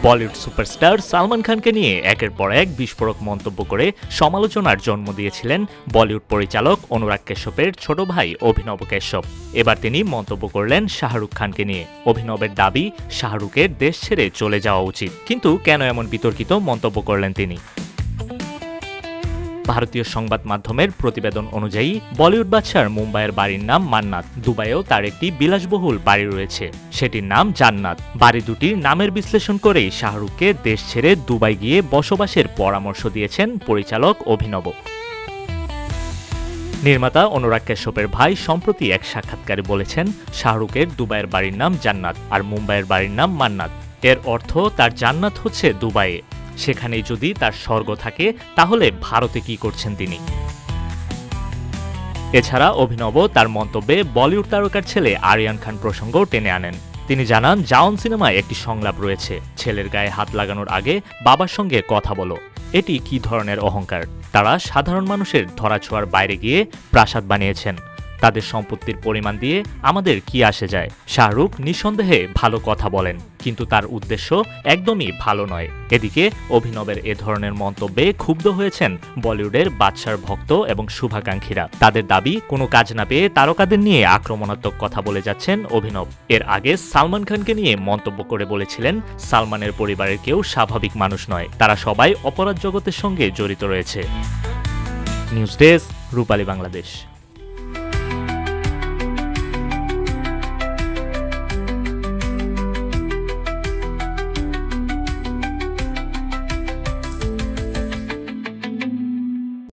Bollywood superstar Salman খানকে নিয়ে একের পর এক বিস্ফোরক মন্তব্য করে সমালোচনার জন্ম দিয়েছিলেন বলিউড পরিচালক অনুরাগ কাশ্যপের ছোট ভাই অভিনব কাশ্যপ। এবার তিনি মন্তব্য করলেন শাহরুখ খানকে নিয়ে। অভিনবের দাবি, শাহরুখের দেশ ছেড়ে চলে যাওয়া উচিত। কিন্তু কেন এমন বিতর্কিত মন্তব্য করলেন তিনি? ভারতীয় সংবাদ মাধ্যমের প্রতিবেদন অনুযায়ী বলিউড বাদশার মুম্বাইয়ের বাড়ির নাম মান্নাত। দুবাইয়েও তার একটি বিলাসবহুল বাড়ি রয়েছে, সেটির নাম জান্নাত। বাড়ি দুটির নামের বিশ্লেষণ করেই শাহরুখকে দেশ ছেড়ে দুবাই গিয়ে বসবাসের পরামর্শ দিয়েছেন পরিচালক অভিনব। নির্মাতা অনুরাগ কাশ্যপের ভাই সম্প্রতি এক সাক্ষাৎকারে বলেছেন, শাহরুখের দুবাইয়ের বাড়ির নাম জান্নাত আর মুম্বাইয়ের বাড়ির নাম মান্নাত। এর অর্থ তার জান্নাত হচ্ছে দুবাইয়ে। সেখানেই যদি তার স্বর্গ থাকে, তাহলে ভারতে কি করছেন তিনি? এছাড়া অভিনব তার মন্তব্যে বলিউড তারকার ছেলে আরিয়ান খান প্রসঙ্গও টেনে আনেন। তিনি জানান, জাওন সিনেমায় একটি সংলাপ রয়েছে, ছেলের গায়ে হাত লাগানোর আগে বাবার সঙ্গে কথা বলো। এটি কি ধরনের অহংকার? তারা সাধারণ মানুষের ধরাছোঁয়ার বাইরে গিয়ে প্রাসাদ বানিয়েছেন। তাদের সম্পত্তির পরিমাণ দিয়ে আমাদের কি আসে যায়? শাহরুখ নিঃসন্দেহে ভালো কথা বলেন, কিন্তু তার উদ্দেশ্য একদমই ভালো নয়। এদিকে অভিনবের এ ধরনের মন্তব্যে ক্ষুব্ধ হয়েছেন বলিউডের বাদশার ভক্ত এবং শুভাকাঙ্ক্ষীরা। তাদের দাবি, কোনো কাজ না পেয়ে তারকাদের নিয়ে আক্রমণাত্মক কথা বলে যাচ্ছেন অভিনব। এর আগে সালমান খানকে নিয়ে মন্তব্য করে বলেছিলেন, সালমানের পরিবারের কেউ স্বাভাবিক মানুষ নয়, তারা সবাই অপরাধ জগতের সঙ্গে জড়িত রয়েছে। নিউজ ডেস্ক, রূপালী বাংলাদেশ।